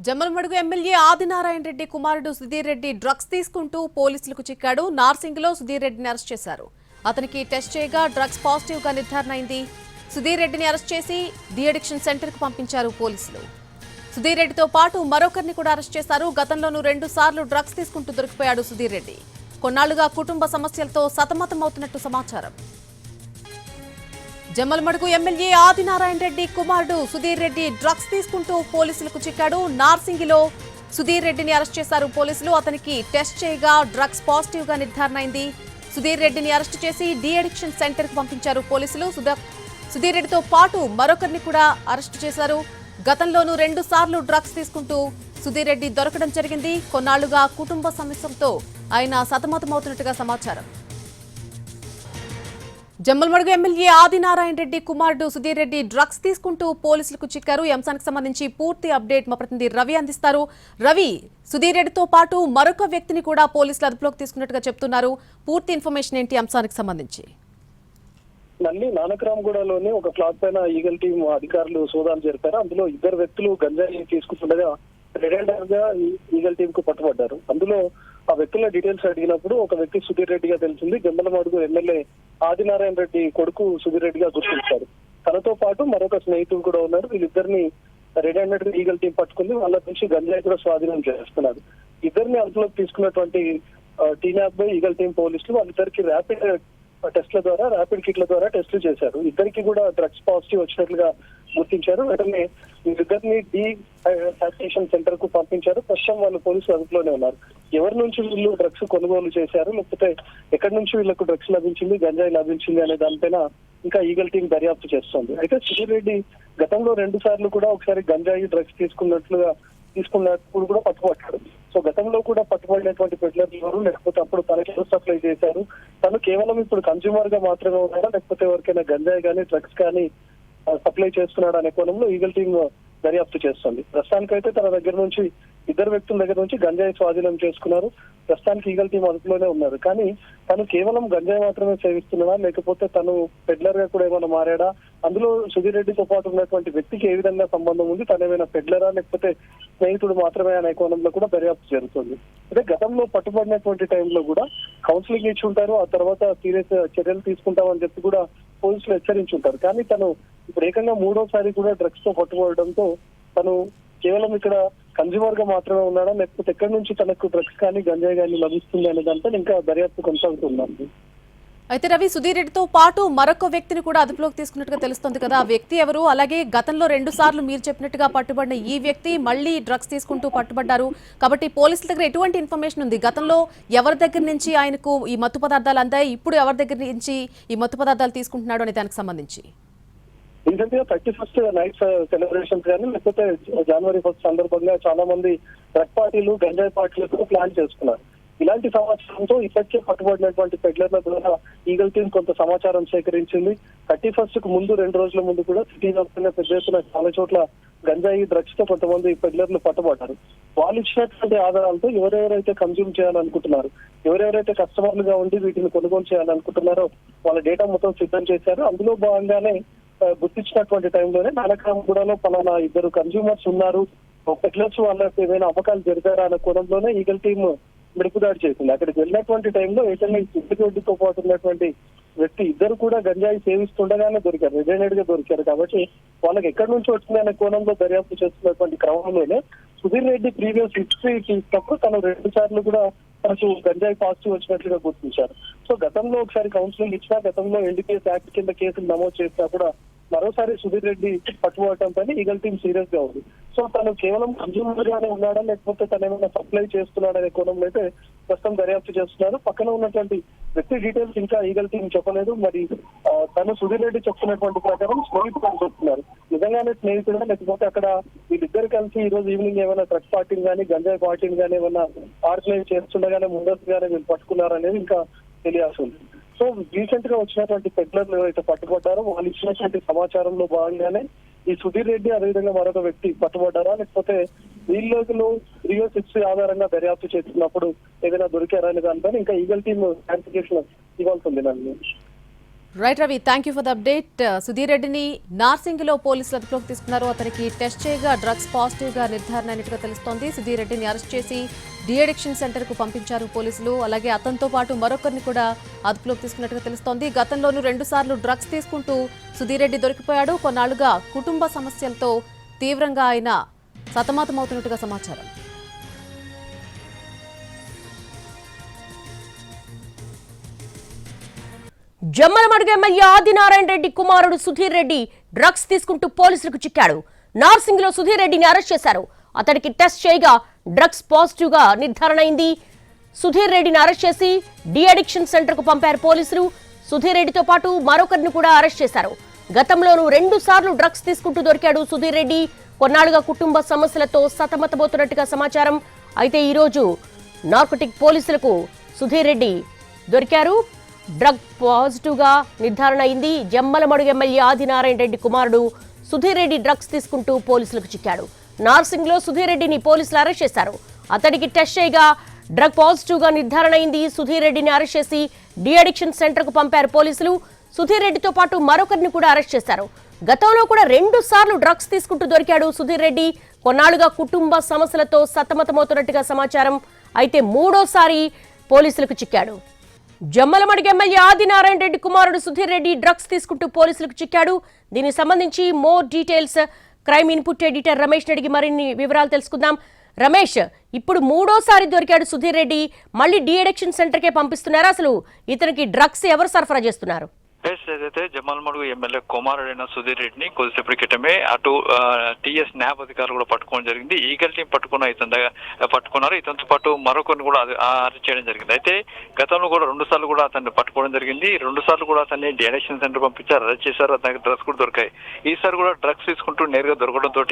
Jammalamadugu MLA Adinarayana Reddy కుమారుడు Sudheer Reddy drugs తీసుకుంటూ పోలీసులకు చిక్కాడు. నార్సింగ్లో సుధీర్ రెడ్డిని అరెస్ట్ చేశారు. అతనికి టెస్ట్ చేయగా డ్రగ్స్ పాజిటివ్ గా నిర్ధారణ అయింది. సుధీర్ రెడ్డిని అరెస్ట్ చేసి డి అడిక్షన్ సెంటర్ కు పంపించారు పోలీసులు. సుధీర్ రెడ్డితో పాటు మరొకరిని కూడా అరెస్ట్ చేశారు. గతంలోనూ 2 సార్లు డ్రగ్స్ తీసుకుంటూ దొరికిపోయాడు సుధీర్ రెడ్డి. కొన్నాళ్లుగా కుటుంబ సమస్యలతో సతమతమవుతున్నట్టు సమాచారం. జమ్మలమడుగు ఎమ్మెల్యే ఆదినారాయణ రెడ్డి కుమారుడు సుధీర్ రెడ్డి డ్రగ్స్ తీసుకుంటూ పోలీసులకు చిక్కాడు. నార్సింగిలో సుధీర్ రెడ్డిని అరెస్ట్ చేశారు పోలీసులు. అతనికి టెస్ట్ చేయగా డ్రగ్స్ పాజిటివ్ గా నిర్ధారణ అయింది. సుధీర్ రెడ్డిని అరెస్ట్ చేసి డి అడిక్షన్ సెంటర్ కు పంపించారు పోలీసులు. సుధీర్ రెడ్డితో పాటు మరొకరిని కూడా అరెస్ట్ చేశారు. గతంలోనూ 2 సార్లు డ్రగ్స్ తీసుకుంటూ సుధీర్ రెడ్డి దొరకడం జరిగింది. కొన్నాళ్లుగా కుటుంబ సమస్యలతో ఆయన సతమతమవుతున్నట్టుగా సమాచారం. జమ్మలమడుగు ఎమ్మెల్యే ఆదినారాయణ రెడ్డి కుమారుడు సుధీర్ రెడ్డి డ్రగ్స్ తీసుకుంటూ పోలీసులకు చిక్కారు. ఈ అంశానికి సంబంధించి పూర్తి అప్డేట్ మా ప్రతినిధి రవి అందిస్తారు. రవి, సుధీర్ రెడ్డితో పాటు మరొక వ్యక్తిని కూడా పోలీసులు అదుపులోకి తీసుకున్నట్టుగా చెప్తున్నారు. పూర్తి ఇన్ఫర్మేషన్ ఏంటి అంశానికి సంబంధించి? నల్లి నానక్రామ్గూడలోని ఒక ఫ్లాట్ పైన ఈగల్ టీం అధికారులు సోదాలు జరిపారు. అందులో 2 వ్యక్తులు గంజాయి తీసుకుంటుండగా రెడ్ హ్యాండర్ గా ఈగల్ టీం కు పట్టుబడ్డారు. అందులో ఆ వ్యక్తుల డీటెయిల్స్ అడిగినప్పుడు ఒక వ్యక్తి సుధీర్ రెడ్డిగా తెలిసింది. జమ్మలమడుగు ఎమ్మెల్యే ఆదినారాయణ రెడ్డి కొడుకు సుధీర్ రెడ్డిగా గుర్తించారు. తనతో పాటు మరొక స్నేహితుడు కూడా ఉన్నారు. వీళ్ళిద్దరిని రెడ్ హ్యాండెడ్ గా ఈగల్ టీం పట్టుకుంది. వాళ్ళ నుంచి గంజాయి కూడా స్వాధీనం చేస్తున్నారు. ఇద్దరిని అదుపులోకి తీసుకున్నటువంటి టీనాబ్ ఈగల్ టీం పోలీసులు వాళ్ళిద్దరికి ర్యాపిడ్ టెస్ట్ల ద్వారా ర్యాపిడ్ కిట్ల ద్వారా టెస్టులు చేశారు. ఇద్దరికి కూడా డ్రగ్స్ పాజిటివ్ వచ్చినట్లుగా గుర్తించారు. వెంటనే వీళ్ళిద్దరిని డి అడిక్షన్ సెంటర్ కు పంపించారు. ప్రస్తుతం వాళ్ళు పోలీసులు అదుపులోనే ఉన్నారు. ఎవరి నుంచి వీళ్ళు డ్రగ్స్ కొనుగోలు చేశారు, లేకపోతే ఎక్కడి నుంచి వీళ్ళకు డ్రగ్స్ లభించింది, గంజాయి లభించింది అనే దానిపైన ఇంకా ఈగల్ టీం దర్యాప్తు చేస్తోంది. అయితే సుధీర్ రెడ్డి గతంలో 2 సార్లు కూడా ఒకసారి గంజాయి డ్రగ్స్ తీసుకున్నప్పుడు కూడా పట్టుబడ్డాడు. సో గతంలో కూడా పట్టుబడినటువంటి పెడ్లర్లు ఎవరు, లేకపోతే అప్పుడు తనకి ఎవరు సప్లై చేశారు, తను కేవలం ఇప్పుడు కన్స్యూమర్ గా మాత్రమే ఉన్నాడా, లేకపోతే ఎవరికైనా గంజాయి కానీ డ్రగ్స్ కానీ సప్లై చేస్తున్నాడు అనే కోణంలో ఈగల్ టీం దర్యాప్తు చేస్తుంది. ప్రస్తుతానికైతే తన దగ్గర నుంచి 2 వ్యక్తుల దగ్గర నుంచి గంజాయి స్వాధీనం చేసుకున్నారు. ప్రస్తుతానికి ఈగల్ టీం అదుపులోనే ఉన్నారు. కానీ తను కేవలం గంజాయి మాత్రమే సేవిస్తున్నాడా, లేకపోతే తను పెడ్లర్ గా కూడా ఏమైనా మారాడా, అందులో సుధీర్ రెడ్డితో పాటు ఉన్నటువంటి వ్యక్తికి ఏ విధంగా సంబంధం ఉంది, తను ఏమైనా పెడ్లరా లేకపోతే స్నేహితుడు మాత్రమే అనే కోణంలో కూడా దర్యాప్తు జరుగుతుంది. అయితే గతంలో పట్టుబడినటువంటి టైంలో కూడా కౌన్సిలింగ్ ఇచ్చి ఉంటారు. ఆ తర్వాత సీరియస్ చర్యలు తీసుకుంటామని చెప్పి కూడా పోలీసులు హెచ్చరించుంటారు. కానీ తను ఇప్పుడు ఏకంగా 3వసారి కూడా డ్రగ్స్ తో పట్టుబడడంతో తను కేవలం ఇక్కడ కన్స్యూమర్ గా మాత్రమే ఉన్నాడా, లేకపోతే ఎక్కడి నుంచి తనకు డ్రగ్స్ కానీ గంజాయి కానీ లభిస్తుంది అనే దాంతో ఇంకా దర్యాప్తు కొనసాగుతుంది. అయితే రవి, సుధీర్ రెడ్డితో పాటు మరొక వ్యక్తిని కూడా అదుపులోకి తీసుకున్నట్టుగా తెలుస్తోంది కదా, ఆ వ్యక్తి ఎవరు? అలాగే గతంలో 2 సార్లు మీరు చెప్పినట్టుగా పట్టుబడిన ఈ వ్యక్తి మళ్ళీ డ్రగ్స్ తీసుకుంటూ పట్టుబడ్డారు కాబట్టి పోలీసుల దగ్గర ఎటువంటి ఇన్ఫర్మేషన్ ఉంది? గతంలో ఎవరి దగ్గర నుంచి ఆయనకు ఈ మత్తు పదార్థాలు అందాయి, ఇప్పుడు ఎవరి దగ్గర నుంచి ఈ మత్తు పదార్థాలు తీసుకుంటున్నాడు అనే దానికి సంబంధించి? రీసెంట్ గా 31st నైట్ సెలబ్రేషన్స్ కానీ లేకపోతే జనవరి 1 సందర్భంగా చాలా మంది డ్రగ్ పార్టీలు గంజాయి పార్టీలకు ప్లాన్ చేసుకున్నారు. ఇలాంటి సమాచారంతో ఇప్పటికే పట్టుబడినటువంటి పెడ్లర్ల ద్వారా ఈగల్ టీం కొంత సమాచారం సేకరించింది. 31st కు ముందు 2 రోజుల ముందు కూడా సిటీలో పెద్ద ఎత్తున చాలా చోట్ల గంజాయి డ్రగ్స్ తో కొంతమంది పెడ్లర్లు పట్టుబడ్డారు. వాళ్ళు ఇచ్చినటువంటి ఆధారాలతో ఎవరెవరైతే కన్జ్యూమ్ చేయాలనుకుంటున్నారు, ఎవరెవరైతే కస్టమర్లుగా ఉండి వీటిని కొనుగోలు చేయాలనుకుంటున్నారో వాళ్ళ డేటా మొత్తం సిద్ధం చేశారు. అందులో భాగంగానే గుర్తించినటువంటి టైంలోనే నానక్రామ్గూడలో పలానా 2 కన్స్యూమర్స్ ఉన్నారు, పెడ్లర్స్ వాళ్ళకి ఏమైనా అమ్మకాలు జరిగారా అనే కోణంలోనే ఈగల్ టీం మెరుపుదాడి చేసింది. అక్కడికి వెళ్ళినటువంటి టైంలో ఏకంగా ఈ సుధీర్ రెడ్డితో పాటు ఉన్నటువంటి వ్యక్తి ఇద్దరు కూడా గంజాయి సేవిస్తుండగానే దొరికారు, రెడీమేడ్ గా దొరికారు. కాబట్టి వాళ్ళకి ఎక్కడి నుంచి వచ్చింది అనే కోణంలో దర్యాప్తు చేస్తున్నటువంటి క్రమంలోనే సుధీర్ రెడ్డి ప్రీవియస్ హిస్టరీ తీసినప్పుడు తను 2 సార్లు కూడా తనకు గంజాయి పాజిటివ్ వచ్చినట్లుగా గుర్తించారు. సో గతంలో ఒకసారి కౌన్సిలింగ్ ఇచ్చినా, గతంలో ఎన్డీపీఎస్ యాక్ట్ కింద కేసులు నమోదు చేసినా కూడా మరోసారి సుధీర్ రెడ్డి పట్టుబడటం పైన ఈగల్ టీం సీరియస్ గా ఉంది. సో తను కేవలం కన్స్యూమర్ గానే ఉన్నాడా, లేకపోతే తను ఏమైనా సప్లై చేస్తున్నాడనే కోణంలో అయితే ప్రస్తుతం దర్యాప్తు చేస్తున్నారు. పక్కన ఉన్నటువంటి వ్యక్తి డీటెయిల్స్ ఇంకా ఈగల్ టీం చెప్పలేదు. మరి తను సుధీర్ రెడ్డి చెప్తున్నటువంటి ప్రకారం స్నేహితుడు అని చెప్తున్నారు. నిజంగానే స్నేహితుడా, లేకపోతే అక్కడ వీళ్ళిద్దరు కలిసి ఈ రోజు ఈవినింగ్ ఏమైనా డ్రగ్స్ పార్టీని కానీ గంజాయి పార్టీని కానీ ఏమైనా ఆర్గనైజ్ చేస్తుండగానే ముందస్తుగానే వీళ్ళు పట్టుకున్నారనేది ఇంకా తెలియాల్సి ఉంది. సో రీసెంట్ గా వచ్చినటువంటి పెడ్లర్లు ఎవరైతే పట్టుబడ్డారో వాళ్ళు ఇచ్చినటువంటి సమాచారంలో భాగంగానే ఈ సుధీర్ రెడ్డి అదేవిధంగా మరొక వ్యక్తి పట్టుబడ్డారా, లేకపోతే వీళ్ళలో 306 ఆధారంగా దర్యాప్తు చేస్తున్నప్పుడు ఏదైనా దొరికారా అనే దానిపైన ఇంకా ఈగల్ టీం క్లారిఫికేషన్ ఇవ్వాల్సి ఉంది. నన్ను right Ravi, thank you for the update. Sudheer రెడ్డిని నార్సింగిలో పోలీసులు అదుపులోకి తీసుకున్నారు. అతనికి టెస్ట్ చేయగా డ్రగ్స్ పాజిటివ్ గా నిర్ధారణ అయినట్టుగా తెలుస్తోంది. సుధీర్ రెడ్డిని అరెస్ట్ చేసి డి అడిక్షన్ సెంటర్ కు పంపించారు పోలీసులు. అలాగే అతనితో పాటు మరొకరిని కూడా అదుపులోకి తీసుకున్నట్టుగా తెలుస్తోంది. గతంలోనూ 2 సార్లు డ్రగ్స్ తీసుకుంటూ సుధీర్ రెడ్డి దొరికిపోయాడు. కొన్నాళ్లుగా కుటుంబ సమస్యలతో తీవ్రంగా ఆయన సతమతమవుతున్నట్టుగా సమాచారం. జమ్మలమడుగు ఎమ్మెల్యే ఆదినారాయణ రెడ్డి కుమారుడు సుధీర్ రెడ్డి డ్రగ్స్ తీసుకుంటూ పోలీసులకు చిక్కాడు. నార్సింగ్ లో సుధీర్ రెడ్డిని అరెస్ట్ చేశారు. అతడికి టెస్ట్ చేయగా డ్రగ్స్ పాజిటివ్ గా నిర్ధారణ అయింది. సుధీర్ రెడ్డిని అరెస్ట్ చేసి డి అడిక్షన్ సెంటర్ కు పంపారు పోలీసులు. సుధీర్ రెడ్డితో పాటు మరొకరిని కూడా అరెస్ట్ చేశారు. గతంలోనూ 2 సార్లు డ్రగ్స్ తీసుకుంటూ దొరికాడు సుధీర్ రెడ్డి. కొన్నాళ్లుగా కుటుంబ సమస్యలతో సతమతమవుతున్నట్టుగా సమాచారం. అయితే ఈ రోజు నార్కోటిక్ పోలీసులకు సుధీర్ రెడ్డి దొరికారు. డ్రగ్ పాజిటివ్ గా నిర్ధారణ అయింది. జమ్మలమడుగు ఎమ్మెల్యే ఆదినారాయణ రెడ్డి కుమారుడు సుధీర్ రెడ్డి డ్రగ్స్ తీసుకుంటూ పోలీసులకు చిక్కాడు. నార్సింగ్ లో సుధీర్ రెడ్డిని పోలీసులు అరెస్ట్ చేశారు. అతడికి టెస్ట్ చేయగా డ్రగ్ పాజిటివ్ గా నిర్ధారణ అయింది. సుధీర్ రెడ్డిని అరెస్ట్ చేసి డి అడిక్షన్ సెంటర్ కు పంపారు పోలీసులు. సుధీర్ రెడ్డితో పాటు మరొకరిని కూడా అరెస్ట్ చేశారు. గతంలో కూడా 2 సార్లు డ్రగ్స్ తీసుకుంటూ దొరికాడు సుధీర్ రెడ్డి. కొన్నాళ్లుగా కుటుంబ సమస్యలతో సతమతమవుతున్నట్టుగా సమాచారం. అయితే 3వసారి పోలీసులకు చిక్కాడు. జమ్మలమడుగు ఎమ్మెల్యే ఆదినారాయణ రెడ్డి కుమారుడు సుధీర్ రెడ్డి డ్రగ్స్ తీసుకుంటూ పోలీసులకు చిక్కాడు. దీనికి సంబంధించి more details crime input editor Ramesh అడిగి మరిన్ని వివరాలు తెలుసుకుందాం. రమేష్, ఇప్పుడు 3వసారి దొరికాడు సుధీర్ రెడ్డి. మళ్ళీ డి అడిక్షన్ సెంటర్కే పంపిస్తున్నారు. అసలు ఇతనికి డ్రగ్స్ ఎవరు సరఫరా చేస్తున్నారు? ఏదైతే జమ్మలమడుగు ఎమ్మెల్యే కుమారుడైన సుధీర్ రెడ్డిని కొద్దిసేపటి క్రితమే అటు టీఎస్ న్యాప్ అధికారులు కూడా పట్టుకోవడం జరిగింది. ఈగల్ టీం పట్టుకున్నారు. ఇతనితో పాటు మరొకరిని కూడా అరెస్ట్ చేయడం జరిగింది. అయితే గతంలో కూడా 2 సార్లు కూడా అతన్ని పట్టుకోవడం జరిగింది. 2 సార్లు కూడా అతన్ని డిఅడిక్షన్ సెంటర్ పంపించారు, అరెస్ట్ చేశారు. అతనికి డ్రగ్స్ కూడా దొరికాయి. ఈసారి కూడా డ్రగ్స్ తీసుకుంటూ నేరుగా దొరకడంతో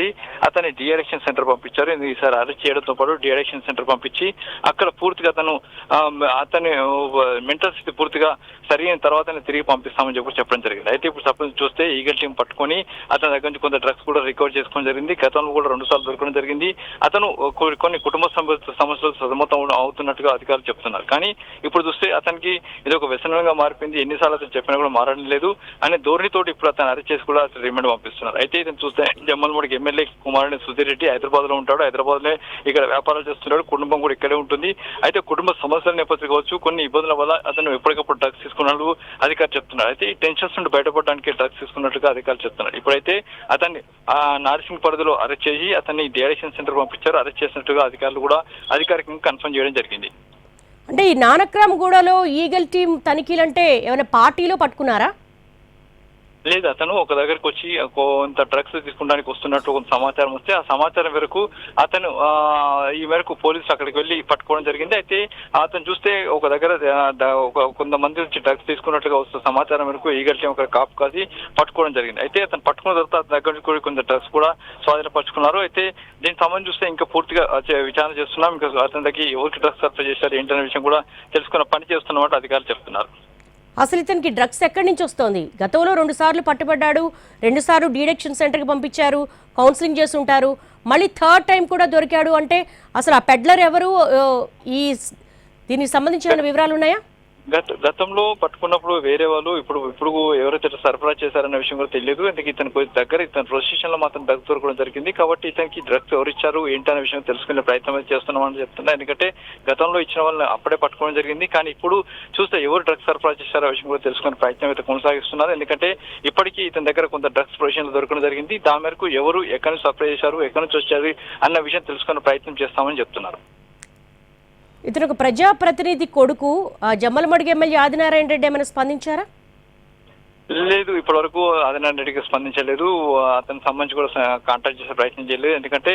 అతన్ని డిఅడిక్షన్ సెంటర్ పంపించారు. ఈసారి అరెస్ట్ చేయడంతో పాటు డిఅడిక్షన్ సెంటర్ పంపించి అక్కడ పూర్తిగా అతని మెంటల్ స్థితి పూర్తిగా సరైన తర్వాతనే తిరిగి పంపిస్తామని చెప్పడం జరిగింది. అయితే ఇప్పుడు సపోజ్ చూస్తే ఈగల్ టీం పట్టుకొని అతని దగ్గర నుంచి కొంత డ్రగ్స్ కూడా రికవర్ చేసుకోవడం జరిగింది. గతంలో కూడా 2 సార్లు దొరకడం జరిగింది. అతను కొన్ని కుటుంబ సమస్యలు సతమతం అవుతున్నట్టుగా అధికారులు చెప్తున్నారు. కానీ ఇప్పుడు చూస్తే అతనికి ఇది ఒక వ్యసనంగా మారిపోయింది. ఎన్నిసార్లు అతను చెప్పినా కూడా మారడం లేదు అనే ధోరణితోటి ఇప్పుడు అతను అరెస్ట్ చేసి కూడా రిమాండ్ పంపిస్తున్నారు. అయితే ఇతను చూస్తే జమ్మలమడుగు ఎమ్మెల్యే కుమారుడు సుధీర్ రెడ్డి హైదరాబాద్ లో ఉంటాడు. హైదరాబాద్ లో ఇక్కడ వ్యాపారాలు చేస్తున్నాడు. కుటుంబం కూడా ఇక్కడే ఉంటుంది. అయితే కుటుంబ సమస్యల నేపథ్యం కావచ్చు, కొన్ని ఇబ్బందుల వల్ల అతను ఎప్పటికప్పుడు డ్రగ్స్ తీసుకున్నాడు అధికారులు చెప్తున్నారు. అయితే ఈ టెన్షన్స్ నుండి బయటపడడానికి డ్రగ్స్ తీసుకున్నట్టుగా అధికారులు చెప్తున్నారు. ఇప్పుడైతే అతన్ని నార్సింగ్ పరిధిలో అరెస్ట్ చేసి అతన్ని డిఅడిక్షన్ సెంటర్ పంపించారు. అరెస్ట్ చేసినట్టుగా అధికారులు కూడా అధికారికంగా కన్ఫర్మ్ చేయడం జరిగింది. అంటే ఈ నానక్రామ్గూడలో ఈగల్ టీం తనిఖీలంటే ఏమైనా పార్టీలో పట్టుకున్నారా? లేదు, అతను ఒక దగ్గరకు వచ్చి కొంత డ్రగ్స్ తీసుకోవడానికి వస్తున్నట్టు కొంత సమాచారం వస్తే ఆ సమాచారం మేరకు అతను ఈ మేరకు పోలీసులు అక్కడికి వెళ్ళి పట్టుకోవడం జరిగింది. అయితే అతను చూస్తే ఒక దగ్గర కొంతమంది నుంచి డ్రగ్స్ తీసుకున్నట్టుగా వస్తున్న సమాచారం మేరకు ఈగల్ టీం ఒక కాపు కాసి పట్టుకోవడం జరిగింది. అయితే అతను పట్టుకున్న తర్వాత అతని దగ్గర నుంచి కొంత డ్రగ్స్ కూడా స్వాధీనపరుచుకున్నారు. అయితే దీనికి సంబంధించి చూస్తే ఇంకా పూర్తిగా విచారణ చేస్తున్నాం. ఇంకా అతని దగ్గర ఎవరికి డ్రగ్స్ సరఫరా చేశారు ఏంటనే విషయం కూడా తెలుసుకున్న పని చేస్తున్నట్టు అధికారులు చెప్తున్నారు. అసలు ఇతనికి డ్రగ్స్ ఎక్కడి నుంచి వస్తోంది? గతంలో 2 సార్లు పట్టుబడ్డాడు. 2 సార్లు డిఅడిక్షన్ సెంటర్కి పంపించారు, కౌన్సిలింగ్ చేస్తుంటారు. మళ్ళీ 3rd టైం కూడా దొరికాడు. అంటే అసలు ఆ పెడ్లర్ ఎవరు? దీనికి సంబంధించిన వివరాలు ఉన్నాయా? గతంలో పట్టుకున్నప్పుడు వేరే వాళ్ళు ఇప్పుడు ఎవరైతే సరఫరా చేశారన్న విషయం కూడా తెలియదు. ఎందుకు ఇతనికి దగ్గర ఇతని ప్రొసెషన్ లో మాత్రం డ్రగ్స్ దొరకడం జరిగింది. కాబట్టి ఇతనికి డ్రగ్స్ ఎవరు ఇచ్చారు ఏంటనే విషయం తెలుసుకునే ప్రయత్నం చేస్తున్నామని చెప్తున్నా. ఎందుకంటే గతంలో ఇచ్చిన వాళ్ళని అప్పుడే పట్టుకోవడం జరిగింది. కానీ ఇప్పుడు చూస్తే ఎవరు డ్రగ్స్ సరఫరా చేశారో విషయం కూడా తెలుసుకునే ప్రయత్నం అయితే కొనసాగిస్తున్నారు. ఎందుకంటే ఇప్పటికీ ఇతని దగ్గర కొంత డ్రగ్స్ ప్రొసెషన్ లో దొరకడం జరిగింది. దాని మేరకు ఎవరు ఎక్కడి నుంచి సప్లై చేశారు, ఎక్కడి నుంచి వచ్చారు అన్న విషయం తెలుసుకునే ప్రయత్నం చేస్తామని చెప్తున్నారు. ఇతను ఒక ప్రజాప్రతినిధి కొడుకు. జమ్మలమడుగు ఎమ్మెల్యే ఆదినారాయణ రెడ్డి ఏమైనా స్పందించారా? లేదు, ఇప్పటి వరకు ఆదినారాయణ రెడ్డికి స్పందించలేదు. అతనికి సంబంధించి కూడా కాంటాక్ట్ చేసే ప్రయత్నం చేయలేదు. ఎందుకంటే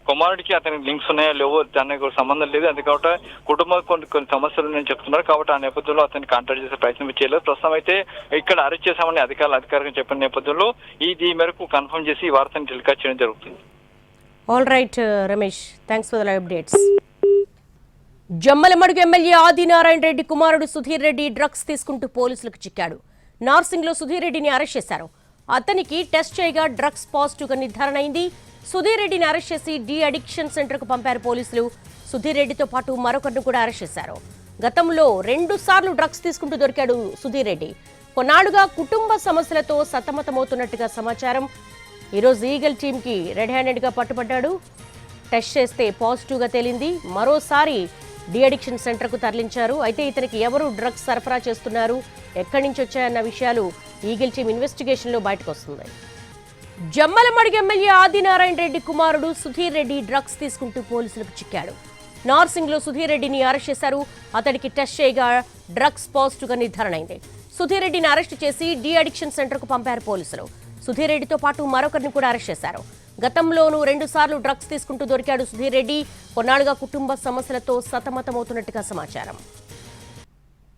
కుమారుడికి అతనికి లింక్స్ ఉన్నాయో లేవో దానికి కూడా సంబంధం లేదు. అందుకని కుటుంబం కొన్ని సమస్యలు నేను చెప్తున్నారు. కాబట్టి ఆ నేపథ్యంలో అతన్ని కాంటాక్ట్ చేసే ప్రయత్నం చేయలేదు. ప్రస్తుతం అయితే ఇక్కడ అరెస్ట్ చేశామని అధికారికంగా చెప్పిన నేపథ్యంలో ఈ మేరకు కన్ఫర్మ్ చేసి ఈ వార్తను టెలికాస్ట్ చేయడం జరుగుతుంది. All right Ramesh, thanks for the updates. Jammalamadugu MLA Adinarayana Reddy కుమారుడు సుధీర్ రెడ్డి డ్రగ్స్ తీసుకుంటూ పోలీసులకు చిక్కాడు. నార్సింగ్ లో సుధీర్ రెడ్డిని అరెస్ట్ చేశారు. అతనికి టెస్ట్ చేయగా డ్రగ్స్ పాజిటివ్ గా నిర్ధారణ అయింది. సుధీర్ రెడ్డిని అరెస్ట్ చేసి డి అడిక్షన్ సెంటర్ కు పంపారు పోలీసులు. సుధీర్ రెడ్డితో పాటు మరొకరిని కూడా అరెస్ట్ చేశారు. గతంలో 2 సార్లు డ్రగ్స్ తీసుకుంటూ దొరికాడు సుధీర్ రెడ్డి. కొన్నాళ్లుగా కుటుంబ సమస్యలతో సతమతమవుతున్నట్టుగా సమాచారం. ఈరోజు ఈగల్ టీంకి రెడ్ హ్యాండెడ్గా పట్టుబడ్డాడు. టెస్ట్ చేస్తే పాజిటివ్గా తేలింది. మరోసారి డి అడిక్షన్ సెంటర్కు తరలించారు. అయితే ఇతనికి ఎవరు డ్రగ్స్ సరఫరా చేస్తున్నారు, ఎక్కడి నుంచి వచ్చాయన్న విషయాలు ఈగల్ టీం ఇన్వెస్టిగేషన్లో బయటకు వస్తుంది. జమ్మలమడుగు ఎమ్మెల్యే ఆదినారాయణ రెడ్డి కుమారుడు సుధీర్ రెడ్డి డ్రగ్స్ తీసుకుంటూ పోలీసులకు చిక్కాడు. నార్సింగ్లో సుధీర్ రెడ్డిని అరెస్ట్ చేశారు. అతడికి టెస్ట్ చేయగా డ్రగ్స్ పాజిటివ్గా నిర్ధారణ అయింది. సుధీర్ రెడ్డిని అరెస్ట్ చేసి డి అడిక్షన్ సెంటర్కు పంపారు పోలీసులు. సుధీర్ రెడ్డితో పాటు మరొకరిని కూడా అరెస్ట్ చేశారు. గతంలోనూ 2 సార్లు డ్రగ్స్ తీసుకుంటూ దొరికాడు సుధీర్ రెడ్డి. కొన్నాళ్లుగా కుటుంబ సమస్యలతో సతమతమవుతున్నట్టుగా సమాచారం.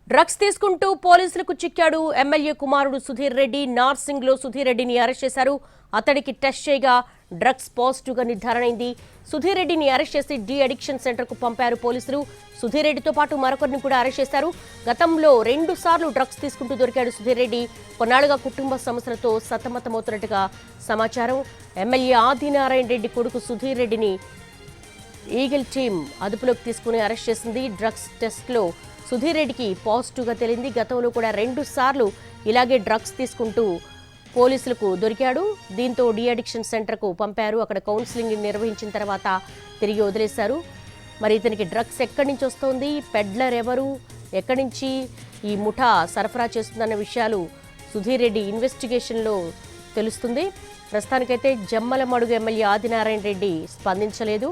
డ్రగ్స్ తీసుకుంటూ పోలీసులకు చిక్కాడు ఎమ్మెల్యే కుమారుడు సుధీర్ రెడ్డి. నార్సింగ్లో సుధీర్ రెడ్డిని అరెస్ట్ చేశారు. అతడికి టెస్ట్ చేయగా డ్రగ్స్ పాజిటివ్గా నిర్ధారణ అయింది. సుధీర్ రెడ్డిని అరెస్ట్ చేసి డి అడిక్షన్ సెంటర్కు పంపారు పోలీసులు. సుధీర్ రెడ్డితో పాటు మరొకరిని కూడా అరెస్ట్ చేశారు. గతంలో 2 సార్లు డ్రగ్స్ తీసుకుంటూ దొరికాడు సుధీర్ రెడ్డి. కొన్నాళ్లుగా కుటుంబ సమస్యలతో సతమతమవుతున్నట్టుగా సమాచారం. ఎమ్మెల్యే ఆదినారాయణ రెడ్డి కొడుకు సుధీర్ రెడ్డిని ఈగల్ టీం అదుపులోకి తీసుకుని అరెస్ట్ చేసింది. డ్రగ్స్ టెస్ట్లో సుధీర్ రెడ్డికి పాజిటివ్గా తేలింది. గతంలో కూడా 2 సార్లు ఇలాగే డ్రగ్స్ తీసుకుంటూ పోలీసులకు దొరికాడు. దీంతో డి అడిక్షన్ సెంటర్కు పంపారు. అక్కడ కౌన్సిలింగ్ నిర్వహించిన తర్వాత తిరిగి వదిలేశారు. మరి ఇతనికి డ్రగ్స్ ఎక్కడి నుంచి వస్తోంది, పెడ్లర్ ఎవరు, ఎక్కడి నుంచి ఈ ముఠా సరఫరా చేస్తుందన్న విషయాలు సుధీర్ రెడ్డి ఇన్వెస్టిగేషన్లో తెలుస్తుంది. ప్రస్తుతానికైతే జమ్మలమడుగు ఎమ్మెల్యే ఆదినారాయణ రెడ్డి స్పందించలేదు.